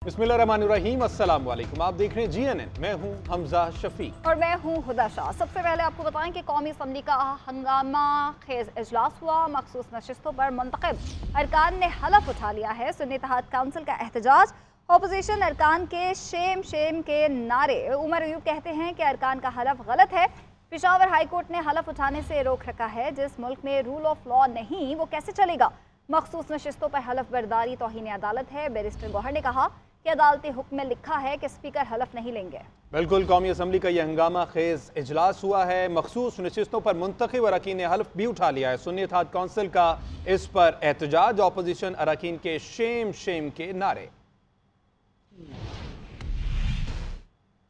बिस्मिल्लाहिर्रहमानिर्रहीम, अस्सलाम वालेकुम। आप देख रहे हैं GNN। मैं हूं हमजा शफीक और मैं हूं हुदा शाह। सबसे पहले आपको बताएं कि कौमी असम्बली का हंगामा खेज इजलास हुआ। मखसूस नशिस्तों पर मुंतखब अरकान ने हलफ उठा लिया है। सुन्नी इत्तेहाद काउंसिल का एहतजाज, अपोजिशन अरकान के शेम के नारे। उमर अयूब कहते हैं कि अरकान का हलफ गलत है। पेशावर हाई कोर्ट ने हलफ उठाने से रोक रखा है। जिस मुल्क में रूल ऑफ लॉ नहीं वो कैसे चलेगा। मखसूस नशिस्तों पर हलफ बर्दारी तौहीन अदालत है। बैरिस्टर गौहर ने कहा कि अदालती हुक्म में लिखा है कि स्पीकर हलफ नहीं लेंगे। बिल्कुल, कौमी असम्बली का यह हंगामा खेज इजलास हुआ है। मखसूस नशिस्तों पर मुंतखब अरकान ने हलफ भी उठा लिया है। सुन्नी इत्तेहाद काउंसिल का इस पर एहतजाज, अपोजिशन अरकान के शेम के नारे।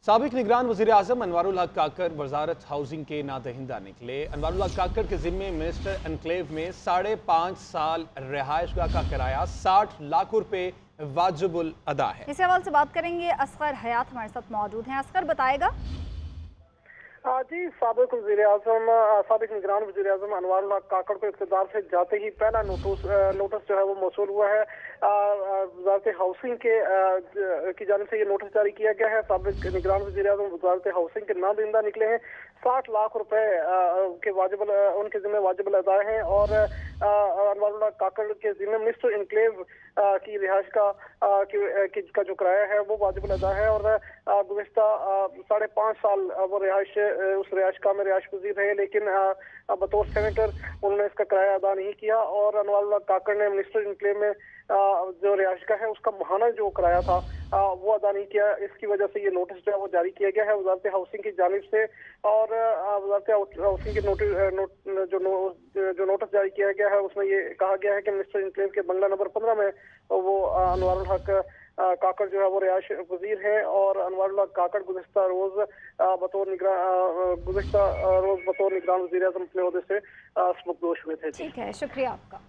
साबिक निगरान वज़ीर आज़म अनवारुल हक काकर वजारत हाउसिंग के नादहिंदा निकले। अनवारुल हक काकर के ज़िम्मे मिनिस्टर एनक्लेव में 5.5 साल रिहाइशगाह का किराया 60 लाख रुपए वाजिबुल अदा है। इस हवाले से बात करेंगे। असगर हयात हमारे साथ मौजूद हैं। असगर बताएगा। जी, साबिक निगरान वज़ीर आज़म अनवारुल हक काकड़ को इक़्तिदार से जाते ही पहला नोटिस जो है वो मौसूल हुआ है। वज़ारत हाउसिंग की जानिब से ये नोटिस जारी किया गया है। साबिक निगरान वज़ीर आज़म वज़ारत हाउसिंग के नादहिंदा निकले हैं। 60 लाख रुपए के उनके ज़िम्मे वाजिबुल अदा हैं और अनवारुल हक काकड़ के ज़िम्मे मिनिस्टर एनक्लेव की रिहाइश का जो किराया है वो वाजिबुल अदा है। और गुज़िश्ता 5.5 साल वो उस रिहाइशगाह में रिहाइश पजीर रहे, लेकिन बतौर सेनेटर उन्होंने इसका किराया अदा नहीं किया। और अनवारुल हक काकड़ ने मिनिस्टर एनक्लेव में जो रिहाइशगाह है उसका माहाना जो किराया था वो अदा नहीं किया। इसकी वजह से ये नोटिस जो है वो जारी किया गया है वज़ारत हाउसिंग की जानिब से। और वज़ारत हाउसिंग के जो नोटिस जारी किया गया है उसमें ये कहा गया है कि मिनिस्टर एनक्लेव के बंगला नंबर 15 में वो अनवारुल हक काकड़ जो है वो रिहाइश वजीर है। और अनवारुल हक काकड़ गुज़िश्ता रोज बतौर निगरान वज़ीर आज़म अपने ओहदे से सुबकदोश हुए थे। ठीक है, शुक्रिया आपका।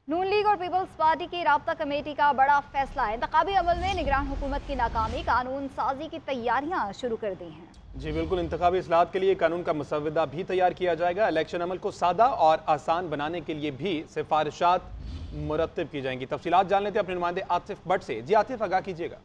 नून लीग और पीपल्स पार्टी की राब्ता कमेटी का बड़ा फैसला है। इंतखाबी अमल में निगरान हुकूमत की नाकामी, कानून साजी की तैयारियां शुरू कर दी हैं। जी बिल्कुल, इंतखाबी इस्लाहात के लिए कानून का मसवदा भी तैयार किया जाएगा। इलेक्शन अमल को सादा और आसान बनाने के लिए भी सिफारिशात मुरतब की जाएंगी। तफसीलात जान लेते हैं अपने नुमाइंदे आतिफ भट्ट से। जी आतिफ, आगाह कीजिएगा।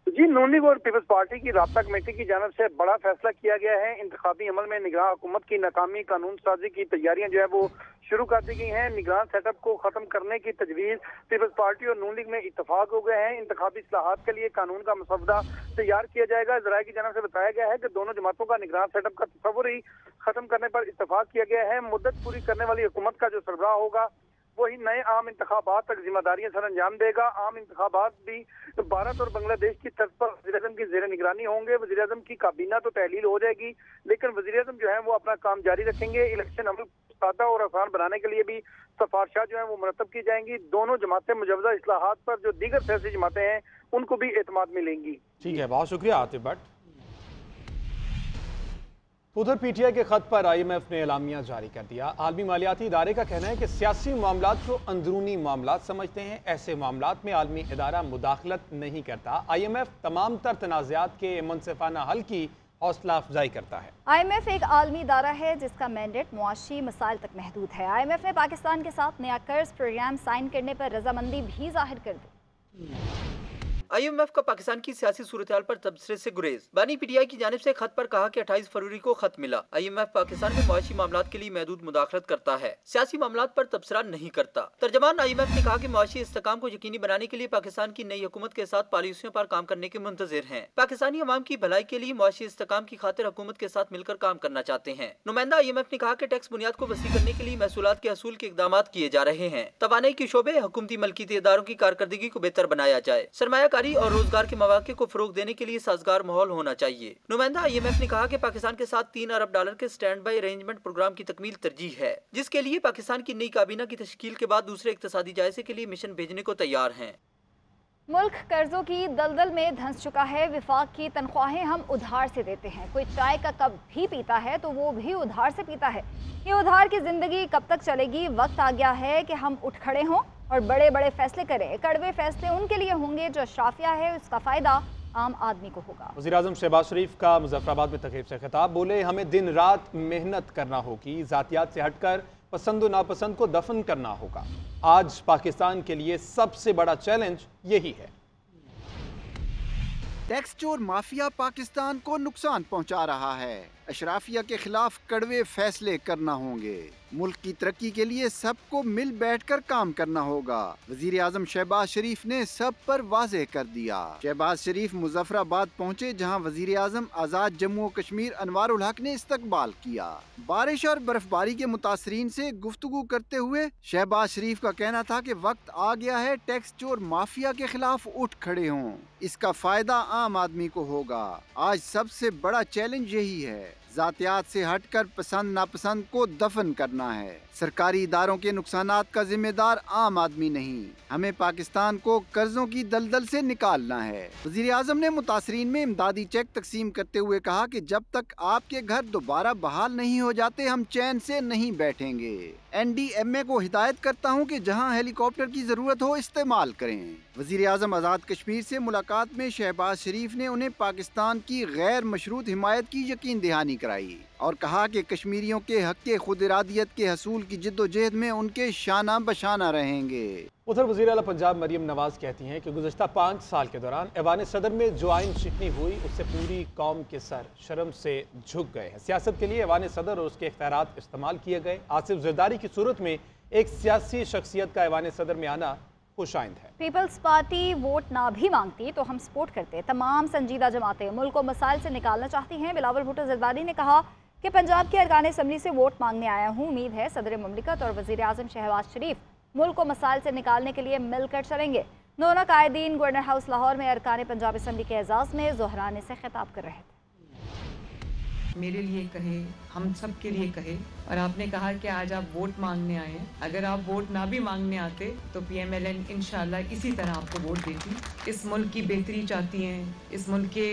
जी, नून लीग और पीपल्स पार्टी की राब्ता कमेटी की जानिब से बड़ा फैसला किया गया है। इंतखाबी अमल में निगरान हुकूमत की नाकामी, कानून साजी की तैयारियां जो है वो शुरू कर दी गई हैं। निगरान सेटअप को खत्म करने की तजवीज़ पीपल्स पार्टी और नून लीग में इत्तफाक हो गए हैं। इंतखाबी इस्लाहात के लिए कानून का मसवदा तैयार किया जाएगा। ज़राए की जानिब से बताया गया है कि दोनों जमातों का निगरान सेटअप का तस्वुर ही खत्म करने पर इत्तफाक किया गया है। मुद्दत पूरी करने वाली हुकूमत का जो सरबराह होगा वही नए आम इंतखाबात तक जिम्मेदारियां सर अंजाम देगा। आम इंतखाबात भी भारत और बांग्लादेश की तर्ज पर वज़ीर-ए-आज़म की ज़ेर निगरानी होंगे। वज़ीर-ए-आज़म की काबीना तो तहलील हो जाएगी, लेकिन वज़ीर-ए-आज़म जो है वो अपना काम जारी रखेंगे। इलेक्शन अमल सादा और आसान बनाने के लिए भी सिफारिशात जो है वो मुरतब की जाएंगी। दोनों जमातें मुजवजा इस्लाहात पर जो दीगर सियासी जमातें हैं उनको भी एतमाद मिलेंगी। ठीक है, बहुत शुक्रिया आतिफ भट्ट। उधर PTI के खत पर IMF ने एलामिया जारी कर दिया। आलमी मालियाती इदारे का कहना है कि सियासी मामलात को अंदरूनी मामलात समझते हैं। ऐसे मामलात में आलमी इदारा मुदाखलत नहीं करता। IMF तमाम तर तनाज़ात के मुनसिफाना हल की हौसला अफजाई करता है। IMF एक आलमी इदारा है जिसका मैंडेट मुआशी मसाइल तक महदूद है। IMF ने पाकिस्तान के साथ नया कर्ज प्रोग्राम साइन करने पर रजामंदी भी जाहिर कर दी। IMF का पाकिस्तान की सियासी सूरत-ए-हाल पर तबसरे से गुरेज। बानी PTI की जानिब से खत पर कहा कि 28 फरवरी को खत मिला। IMF पाकिस्तान में मुआशी मामलात के लिए महदूद मुदाखलत करता है, सियासी मामलात पर तबसरा नहीं करता। तर्जमान IMF ने कहा कि मुआशी इस्तेकाम को यकीनी बनाने के लिए पाकिस्तान की नई हुकूमत के साथ पॉलिसियों पर काम करने के मुंतज़िर हैं। पाकिस्तानी अवाम की भलाई के लिए मुआशी इस्तेकाम की खातिर हुकूमत के साथ मिलकर काम करना चाहते हैं। नुमाइंदा IMF ने कहा कि टैक्स बुनियाद को वसी करने के लिए महसूलात के असूल के इकदाम किए जा रहे हैं। तवानाई के शोबे, हुकूमती मलकियती इदारों की कारकर्दगी को बेहतर बनाया जाए। सरमायाकारी और रोजगार के मौके को फरोग देने के लिए साजगार माहौल होना चाहिए। नुमाइंदा IMF ने कहा कि पाकिस्तान के साथ $3 अरब के स्टैंड बाई अरेंजमेंट प्रोग्राम की तकमील तरजीह है, जिसके लिए पाकिस्तान की नई काबीना की तश्कील के बाद दूसरे इक्तिसादी जायजे के लिए मिशन भेजने को तैयार हैं। मुल्क कर्जों की दलदल में धंस चुका है। विफाक की तनख्वाहें हम उधार से देते हैं। कोई चाय का कप भी पीता है तो वो भी उधार से पीता है। ये उधार की जिंदगी कब तक चलेगी। वक्त आ गया है कि हम उठ खड़े हों और बड़े बड़े फैसले करें। कड़वे फैसले उनके लिए होंगे जो अशराफिया है, उसका फायदा आम आदमी को होगा। वज़ीर आज़म शहबाज शरीफ का मुज़फ़्फ़राबाद में तकरीब से खिताब। बोले हमें दिन रात मेहनत करना होगी, ज़ातियात से हटकर पसंद व नापसंद को दफन करना होगा। आज पाकिस्तान के लिए सबसे बड़ा चैलेंज यही है। टैक्स चोर माफिया पाकिस्तान को नुकसान पहुंचा रहा है। अशराफिया के खिलाफ कड़वे फैसले करना होंगे। मुल्क की तरक्की के लिए सबको मिल बैठकर काम करना होगा। वजीर आजम शहबाज शरीफ ने सब पर वाज़ेह कर दिया। शहबाज शरीफ मुजफ्फराबाद पहुंचे, जहां वजीर आजम आज़ाद जम्मू और कश्मीर अनवारुल हक ने इस्तकबाल किया। बारिश और बर्फबारी के मुतासरीन से गुफ्तगू करते हुए शहबाज शरीफ का कहना था कि वक्त आ गया है टैक्स चोर माफिया के खिलाफ उठ खड़े हों। इसका फायदा आम आदमी को होगा। आज सबसे बड़ा चैलेंज यही है, जातियात से हटकर पसंद नापसंद को दफन करना है। सरकारी इदारों के नुकसानात का जिम्मेदार आम आदमी नहीं, हमें पाकिस्तान को कर्जों की दलदल से निकालना है। वजीर आजम ने मुतासरीन में इमदादी चेक तकसीम करते हुए कहा कि जब तक आपके घर दोबारा बहाल नहीं हो जाते हम चैन से नहीं बैठेंगे। NDMA को हिदायत करता हूं कि जहां हेलीकॉप्टर की जरूरत हो इस्तेमाल करें। वजीर आजम आज़ाद कश्मीर से मुलाकात में शहबाज शरीफ ने उन्हें पाकिस्तान की गैर मशरूत हिमायत की यकीन दहानी कराई और कहा कि कश्मीरियों के हक के खुद इरादियत के हसूल की जिद्दोजहद में उनके शाना बशाना रहेंगे। उधर वज़ीर आला पंजाब मरियम नवाज कहती हैं कि गुज़श्ता 5 साल के दौरान ऐवान सदर में जो आइन शिकनी हुई उससे पूरी कौम के सर शर्म से झुक गए हैं। सियासत के लिए ऐवान सदर और उसके इख्तियारात इस्तेमाल किए गए। आसिफ ज़रदारी की सूरत में एक सियासी शख्सियत का ऐवान सदर में आना खुशाइंद है। पीपल्स पार्टी वोट ना भी मांगती तो हम सपोर्ट करते। तमाम संजीदा जमातें मुल्क को मसाइल से निकालना चाहती हैं। बिलावल भुट्टो ज़रदारी ने कहा कि पंजाब के अरकान असम्बली से वोट मांगने आया हूँ। उम्मीद है सदर मुमलिकत और वज़ीर आज़म शहबाज शरीफ मुल्क को मसाइल से निकालने के लिए मिलकर चलेंगे। दोनों कायदीन गवर्नर हाउस लाहौर में अरकान पंजाब असम्बली के एजाज़ में ज़ोहराने से खिताब कर रहे थे। मेरे लिए कहे, हम सब के लिए कहे, और आपने कहा कि आज आप वोट मांगने आए हैं। अगर आप वोट ना भी मांगने आते तो PMLN इंशाल्लाह इसी तरह आपको वोट देती। इस मुल्क की बेहतरी चाहती हैं, इस मुल्क के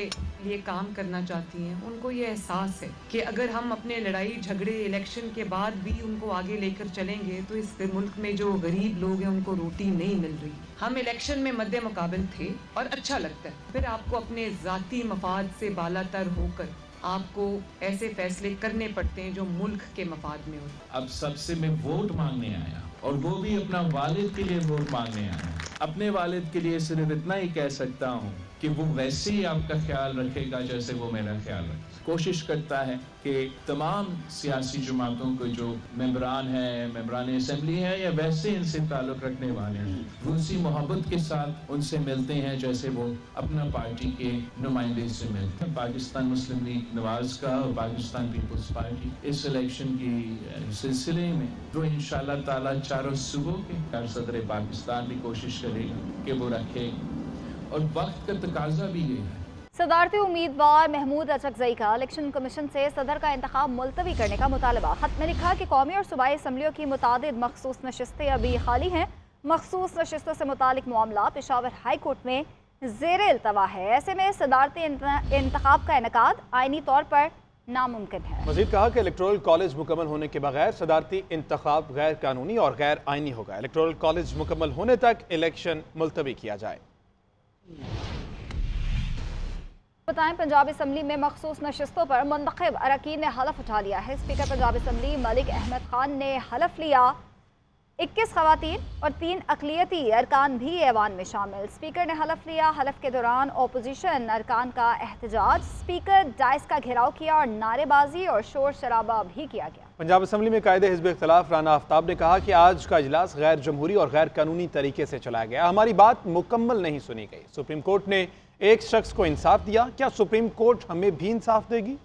लिए काम करना चाहती हैं। उनको ये एहसास है कि अगर हम अपने लड़ाई झगड़े इलेक्शन के बाद भी उनको आगे लेकर चलेंगे तो इस मुल्क में जो गरीब लोग हैं उनको रोटी नहीं मिल रही। हम इलेक्शन में मद्दे मुकाबिल थे और अच्छा लगता है, फिर आपको अपने ज़ाती मफाद से बालातर होकर आपको ऐसे फैसले करने पड़ते हैं जो मुल्क के मफाद में हो। अब सबसे मैं वोट मांगने आया और वो भी अपना वालिद के लिए वोट मांगने आया। अपने वालिद के लिए सिर्फ इतना ही कह सकता हूँ कि वो वैसे ही आपका ख्याल रखेगा जैसे वो मेरा ख्याल रखे। कोशिश करता है कि तमाम सियासी जमातों को जो मेंबरान हैं, मेंबरान असम्बली हैं या वैसे इनसे ताल्लुक़ रखने वाले हैं, वो उसी मोहब्बत के साथ उनसे मिलते हैं जैसे वो अपना पार्टी के नुमाइंदे से मिलते हैं। पाकिस्तान मुस्लिम लीग नवाज का और पाकिस्तान पीपल्स पार्टी इस इलेक्शन की सिलसिले में वो इंशाअल्लाह ताला चारों सूबों के सदर पाकिस्तान भी कोशिश करेगा कि वो रखे, और वक्त का तकाजा भी ये है। सदारती उम्मीदवार महमूद अचकजई का इलेक्शन कमीशन से सदर का इंतखाब मुलतवी करने का मुतालबा। खत में लिखा कि कौमी और सूबाई असम्बलियों की मुतादिद मखसूस नशिस्तें अभी खाली हैं। मखसूस नशिस्तों से मुतालिक मामला पेशावर हाई कोर्ट में ज़ेर इल्तवा है। ऐसे में सदारती इंतखाब का इनेकाद आइनी तौर पर नामुमकिन है। मज़ीद कहा कि इलेक्टोरल कॉलेज मुकम्मल होने के बगैर सदारती इंतखाब गैर कानूनी और गैर आइनी होगा। इलेक्टोरल कॉलेज मुकम्मल होने तक इलेक्शन मुलतवी किया जाए। बताएं, पंजाब असम्बली में मखसूस नशिस्तों पर मुंतखब अरकान ने हलफ उठा लिया है। स्पीकर पंजाब असम्बली मलिक अहमद खान ने हलफ लिया। 21 खवातीन और 3 अक़लियती अरकान भी ऐवान में शामिल। स्पीकर ने हलफ लिया। हलफ के दौरान अपोजिशन अरकान का एहतजाज, स्पीकर डाइस का घेराव किया और नारेबाजी और शोर शराबा भी किया गया। पंजाब असम्बली में कायदे हिज़्ब इख्तिलाफ राना आफ्ताब ने कहा कि आज का इजलास गैर जमहूरी और गैर कानूनी तरीके से चलाया गया। हमारी बात मुकम्मल नहीं सुनी गई। सुप्रीम कोर्ट ने एक शख्स को इंसाफ दिया, क्या सुप्रीम कोर्ट हमें भी इंसाफ देगी?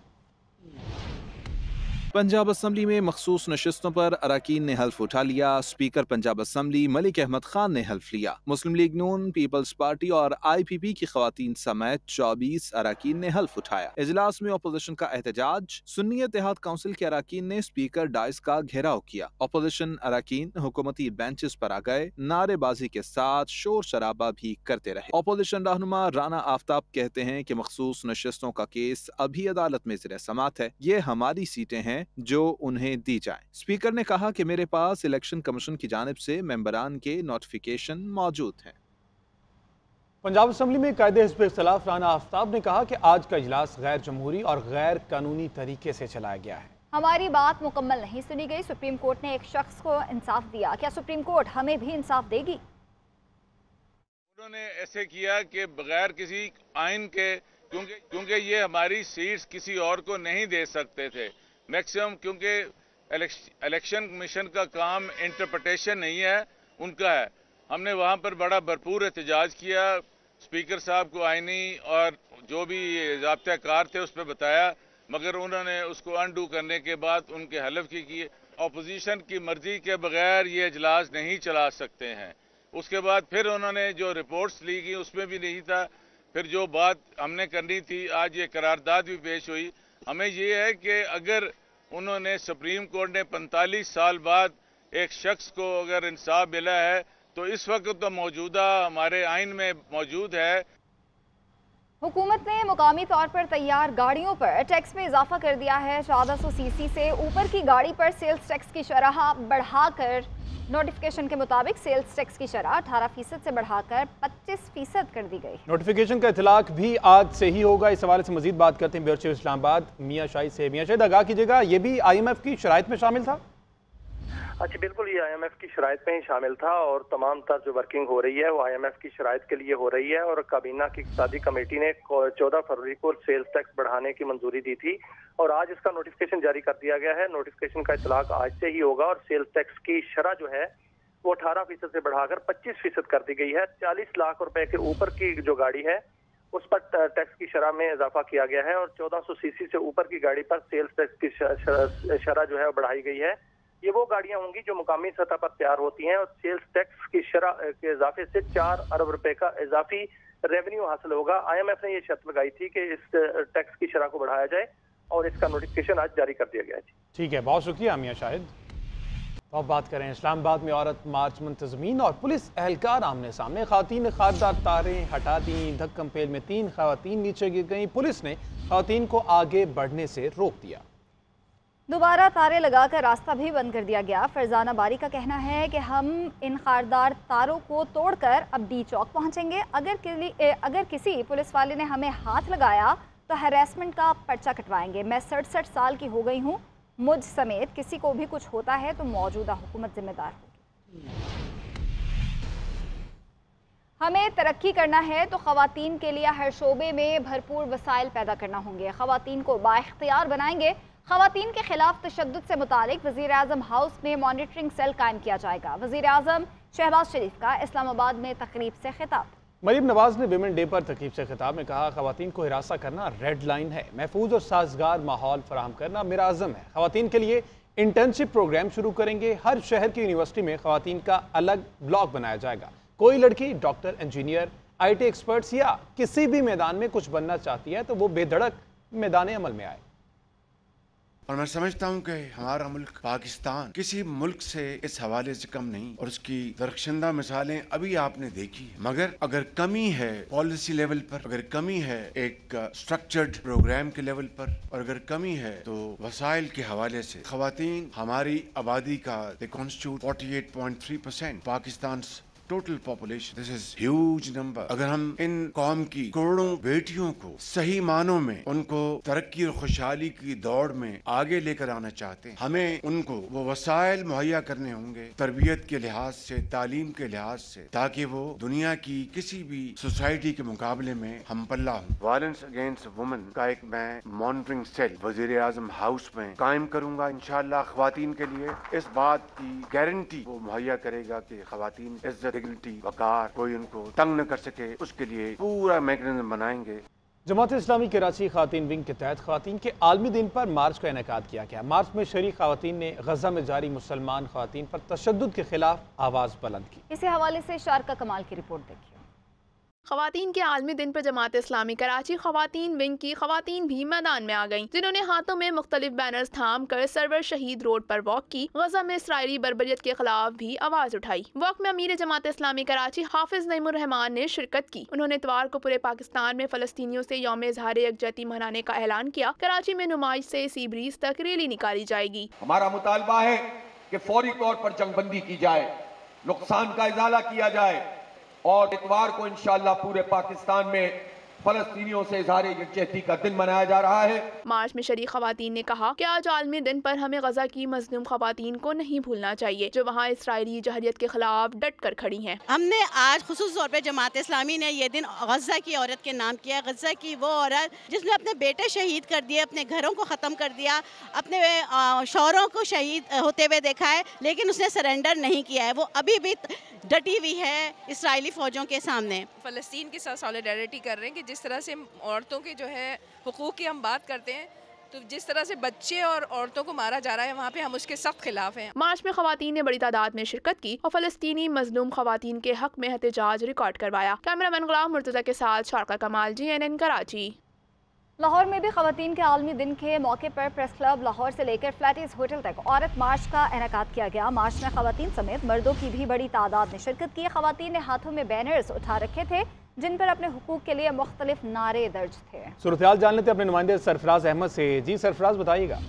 पंजाब असम्बली में मखसूस नशिस्तों पर अरकान ने हल्फ उठा लिया। स्पीकर पंजाब असम्बली मलिक अहमद खान ने हल्फ लिया। मुस्लिम लीग नून, पीपल्स पार्टी और IPP की खवातीन समेत 24 अरकान ने हल्फ उठाया। इजलास में अपोजिशन का एहतजाज, सुन्नी इत्तेहाद काउंसिल के अरकान ने स्पीकर डाइस का घेराव किया। अपोजिशन अरकान हुकूमती बेंचेस पर आ गए, नारेबाजी के साथ शोर शराबा भी करते रहे। अपोजिशन रहनुमा राना आफ्ताब कहते हैं कि मखसूस नशिस्तों का केस अभी अदालत में ज़ेर समाअत है, ये हमारी सीटें हैं जो उन्हें दी जाए। स्पीकर ने कहा कि मेरे पास इलेक्शन कमीशन की जानिब से मेंबरान के नोटिफिकेशन मौजूद हैं। पंजाब असम्बली में कायदे हिज़्ब इख्तिलाफ राना आफ्ताब ने कहा कि आज का इजलास गैर जमहूरी और गैर कानूनी तरीके से चलाया गया है। हमारी बात मुकम्मल नहीं सुनी गई। सुप्रीम कोर्ट ने एक शख्स को इंसाफ दिया, क्या सुप्रीम कोर्ट हमें भी इंसाफ देगी? उन्होंने ऐसे किया कि बगैर किसी आइन के, क्योंकि ये हमारी सीट्स किसी और को नहीं दे सकते थे मैक्सिमम, क्योंकि इलेक्शन कमीशन का काम इंटरप्रिटेशन नहीं है, उनका है। हमने वहाँ पर बड़ा भरपूर एहतजाज किया, स्पीकर साहब को आईनी और जो भी ज़ाब्ता कार थे उस पर बताया, मगर उन्होंने उसको अनडू करने के बाद उनके हलफ की अपोजिशन की मर्जी के बगैर ये इजलास नहीं चला सकते हैं। उसके बाद फिर उन्होंने जो रिपोर्ट्स ली गई उसमें भी नहीं था। फिर जो बात हमने करनी थी, आज ये करारदाद भी पेश हुई। हमें ये है कि अगर उन्होंने सुप्रीम कोर्ट ने 45 साल बाद एक शख्स को अगर इंसाफ मिला है तो इस वक्त तो मौजूदा हमारे आइन में मौजूद है। हुकूमत ने मुकामी तौर पर तैयार गाड़ियों पर टैक्स में इजाफा कर दिया है। 1400 सीसी से ऊपर की गाड़ी पर सेल्स टैक्स की शरह बढ़ाकर, नोटिफिकेशन के मुताबिक सेल्स टैक्स की शरह 18% से बढ़ाकर 25% कर दी गई। नोटिफिकेशन का इतलाक भी आज से ही होगा। इस हवाले से मजीद बात करते हैं ब्यूरो चीफ इस्लामाबाद मियां शाहिद से। मियां शाहिद, आगाह कीजिएगा, ये भी IMF की शराइत में शामिल था? अच्छा, बिल्कुल, ये IMF की शराइत में ही शामिल था और तमाम तर जो वर्किंग हो रही है वो IMF की शराइत के लिए हो रही है। और काबीना की इक़्तिसादी कमेटी ने 14 फरवरी को सेल्स टैक्स बढ़ाने की मंजूरी दी थी और आज इसका नोटिफिकेशन जारी कर दिया गया है। नोटिफिकेशन का इतलाक आज से ही होगा और सेल्स टैक्स की शरह जो है वो 18% से बढ़ाकर 25% कर दी गई है। 40 लाख रुपए के ऊपर की जो गाड़ी है उस पर टैक्स की शरह में इजाफा किया गया है और 1400 सीसी से ऊपर की गाड़ी पर सेल्स टैक्स की शरह जो है बढ़ाई गई है। ये वो गाड़ियां होंगी जो मुकामी सतह पर तैयार होती हैं और सेल्स टैक्स की शरह के इजाफे से 4 अरब रुपए का इजाफी रेवेन्यू हासिल होगा। IMF ने ये शर्त लगाई थी कि इस टैक्स की शरह को बढ़ाया जाए और इसका नोटिफिकेशन आज जारी कर दिया गया है। ठीक है, बहुत शुक्रिया मियां शाहिद। तो अब बात करें इस्लामाबाद में औरत मार्च मुंतजमीन और पुलिस एहलकार आमने सामने। खवातीन ने खारदार तारें हटा दी, धक्कम पेल में 3 खवातीन नीचे गिर गईं। पुलिस ने खवातीन को आगे बढ़ने से रोक दिया। दोबारा तारे लगाकर रास्ता भी बंद कर दिया गया। फरजाना बारी का कहना है कि हम इन खारदार तारों को तोड़कर अब डी चौक पहुंचेंगे। अगर किसी पुलिस वाले ने हमें हाथ लगाया तो हैरेसमेंट का पर्चा कटवाएंगे। मैं 67 साल की हो गई हूँ, मुझ समेत किसी को भी कुछ होता है तो मौजूदा हुकूमत जिम्मेदार होगी। हमें तरक्की करना है तो खवातीन के लिए हर शोबे में भरपूर वसाइल पैदा करना होंगे। खवातीन को बाइख्तियार बनाएंगे। खवातीन के खिलाफ तशद्दुद से मुतालिक वज़ीर आज़म हाउस में मॉनिटरिंग सेल कायम किया जाएगा। वज़ीर आज़म शहबाज शरीफ का इस्लामाबाद में तकरीब से खिताब। मरीम नवाज ने विमेन डे पर तकरीब से खिताब में कहा, खवातीन को हिरासा करना रेड लाइन है, महफूज और साजगार माहौल फराहम करना मेरा अज़म है। खवातीन के लिए इंटर्नशिप प्रोग्राम शुरू करेंगे। हर शहर की यूनिवर्सिटी में खवातीन का अलग ब्लॉक बनाया जाएगा। कोई लड़की डॉक्टर, इंजीनियर, IT एक्सपर्ट्स या किसी भी मैदान में कुछ बनना चाहती है तो वो बेधड़क मैदान अमल में आए। और मैं समझता हूँ कि हमारा मुल्क पाकिस्तान किसी मुल्क से इस हवाले से कम नहीं और उसकी दरख्शंदा मिसालें अभी आपने देखी है। मगर अगर कमी है पॉलिसी लेवल पर, अगर कमी है एक स्ट्रक्चर्ड प्रोग्राम के लेवल पर और अगर कमी है तो वसाइल के हवाले से, खवातीन हमारी आबादी का they constitute 48.3% Pakistan total population. This is huge number. अगर हम इन कौम की करोड़ों बेटियों को सही मानों में उनको तरक्की और खुशहाली की दौड़ में आगे लेकर आना चाहते हैं, हमें उनको वो वसाइल मुहैया करने होंगे तरबियत के लिहाज से, तालीम के लिहाज से, ताकि वो दुनिया की किसी भी सोसाइटी के मुकाबले में हम पल्ला हों। वायलेंस अगेंस्ट वुमेन का एक मैं मॉनिटरिंग सेल वज़ीर आज़म हाउस में कायम करूंगा। इंशाअल्लाह खवातीन के लिए इस बात की गारंटी वो मुहैया करेगा कि खवातीन इज्जत, वकार, कोई उनको तंग न कर सके, उसके लिए पूरा मैकेनिज्म बनाएंगे। जमात इस्लामी कराची खवातीन विंग के तहत खवातीन के आलमी दिन पर मार्च का इनेकाद किया गया। मार्च में शरीक खवातीन ने गजा में जारी मुसलमान खवातीन पर तशद्दुद के खिलाफ आवाज़ बुलंद की। इसी हवाले से शारका कमाल की रिपोर्ट देखिए। खवातीन के आलमी दिन पर जमात इस्लामी कराची खवातीन विंग की खवातीन भी मैदान में आ गईं, जिन्होंने हाथों में मुख्तलिफ बैनर्स थाम कर सरवर शहीद रोड पर वॉक की। गजा में इसराइली बर्बरियत के खिलाफ भी आवाज उठाई। वॉक में अमीर जमात इस्लामी कराची हाफिज नईमुर रहमान ने शिरकत की। उन्होंने इतवार को पूरे पाकिस्तान में फलस्तीनियों से यौम इज़हार यकजहती मनाने का ऐलान किया। कराची में नुमाइश से सी ब्रीज तक रैली निकाली जाएगी। हमारा मुतालबा है कि फौरी तौर पर जंगबंदी की जाए, नुकसान का इजाला किया जाए और इतवार को इंशाअल्लाह पूरे पाकिस्तान में फलस्तीनियों से इजहार यकजहती का दिन मनाया जा रहा है। मार्च में शरीक खवातीन ने कहा कि आज आलमी दिन पर हमें गजा की मजलूम खवातीन को नहीं भूलना चाहिए जो वहाँ इसराइली जहरियत के खिलाफ डट कर खड़ी हैं। हमने आज खुसूस तौर पे जमात इस्लामी ने ये दिन गजा की औरत के नाम किया। गजा की वो औरत जिसने अपने बेटे शहीद कर दिए, अपने घरों को ख़त्म कर दिया, अपने शौहरों को शहीद होते हुए देखा है, लेकिन उसने सरेंडर नहीं किया है। वो अभी भी डटी हुई है इसराइली फ़ौजों के सामने। फ़लस्तीन के साथ सॉलिडारिटी कर रहे हैं कि जिस तरह से औरतों के जो है हुकूक़ की हम बात करते हैं, तो जिस तरह से बच्चे और औरतों को मारा जा रहा है वहाँ पे हम उसके सख्त खिलाफ हैं। मार्च में खवातीन ने बड़ी तादाद में शिरकत की और फ़लस्तीनी मजलूम खवातीन के हक में एहतजाज रिकॉर्ड करवाया। कैमरामैन गुलाम मुर्तज़ा के साथ शारका कमाल, GNN कराची। लाहौर में भी खवातीन के आलमी दिन के मौके पर प्रेस क्लब लाहौर से लेकर फ्लैटीज होटल तक औरत मार्च का इनेकाद किया गया। मार्च में खवातीन समेत मर्दों की भी बड़ी तादाद ने शिरकत की। खवातीन ने हाथों में बैनर्स उठा रखे थे जिन पर अपने हुकूक के लिए मुख्तलिफ नारे दर्ज थे। सूरत-ए-हाल जान लेते अपने नुमाइंदे सरफराज अहमद से। जी सरफराज, बताइएगा।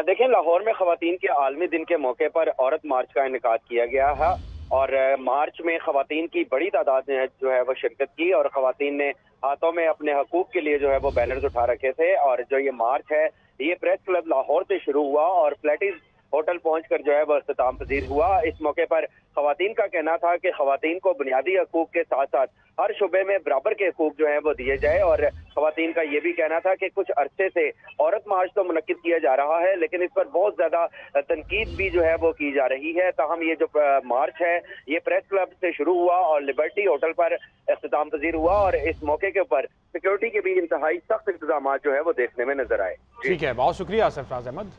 देखें, लाहौर में खवातीन के आलमी दिन के मौके पर औरत मार्च का इनेकाद किया गया है और मार्च में खवातीन की बड़ी तादाद ने जो है वो शिरकत की और खवातीन ने हाथों में अपने हकूक के लिए जो है वो बैनर्स उठा रखे थे। और जो ये मार्च है ये प्रेस क्लब लाहौर से शुरू हुआ और फ्लैटीज होटल पहुंचकर जो है वो इख्तिताम पजीर हुआ। इस मौके पर खवातीन का कहना था कि खवातीन को बुनियादी हकूक के साथ साथ हर शुबे में बराबर के हकूक जो है वो दिए जाए। और खवातीन का ये भी कहना था कि कुछ अरसे से औरत मार्च तो मुनक्किद किया जा रहा है लेकिन इस पर बहुत ज्यादा तनकीद भी जो है वो की जा रही है। ताहम ये जो मार्च है ये प्रेस क्लब से शुरू हुआ और लिबर्टी होटल पर इख्तिताम पजीर हुआ और इस मौके के ऊपर सिक्योरिटी के भी इंतहाई सख्त इंतजाम जो है वो देखने में नजर आए। ठीक है, बहुत शुक्रिया सरफराज अहमद।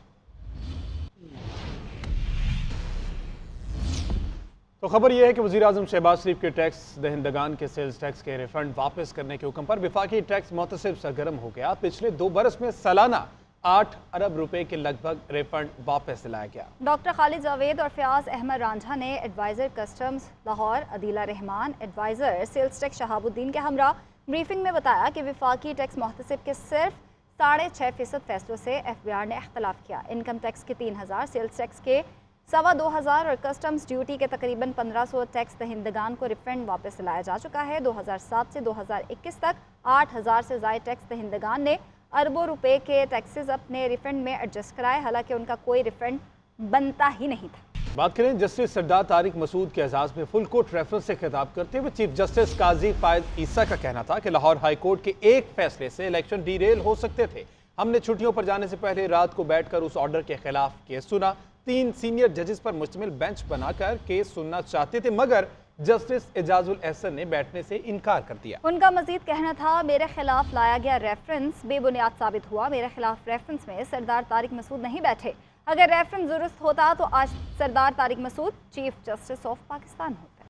तो खबर यह है कि वज़ीर-ए-आज़म शहबाज शरीफ के टैक्स दहिंदगान के सेल्स टैक्स के रिफंड वापस करने के हुक्म पर वफाकी टैक्स मुहतसिब सरगर्म हो गया। पिछले 2 बरस में सालाना 8 अरब रुपए के लगभग रिफंड वापस दिलाया गया। डॉक्टर खालिद जावेद और फयाज अहमद रांझा ने adviser customs Lahore Adila Rehman, adviser sales tax Shahabuddin के हमरा ब्रीफिंग में बताया कि वफाकी टैक्स मुहतसिब के सिर्फ 6.5% फैसलों से FBR ने इख्तलाफ किया। इनकम टैक्स के 3000, सेल्स टैक्स के 2,2500 और कस्टम्स ड्यूटी के तकरीबन 1500 टैक्स दहिंदगान को रिफंड वापस दिलाया जा चुका है। 2007 से 2021 तक 8000 से ज़ायद टैक्स दहिंदगान ने अरबों रुपए के टैक्सेस अपने रिफंड में एडजस्ट कराए, हालांकि उनका कोई रिफंड बनता ही नहीं था। बात करें जस्टिस सरदार तारिक मसूद के एजाज में फुल कोर्ट रेफरेंस से खिताब करते हुए चीफ जस्टिस काजी फायद ईसा का कहना था कि लाहौर हाई कोर्ट के एक फैसले से इलेक्शन डीरेल हो सकते थे। हमने छुट्टियों पर जाने से पहले रात को बैठकर उस ऑर्डर के खिलाफ केस सुना। 3 सीनियर जजेस पर मुश्तमिल बेंच बनाकर केस सुनना चाहते थे मगर जस्टिस एजाजुल एहसन ने बैठने से इनकार कर दिया। उनका मजीद कहना था, मेरे खिलाफ लाया गया रेफरेंस बेबुनियाद साबित हुआ। मेरे खिलाफ रेफरेंस में सरदार तारिक मसूद नहीं बैठे। अगर रेफरेंस दुरुस्त होता तो आज Sardar Tariq Masood chief justice of Pakistan होते।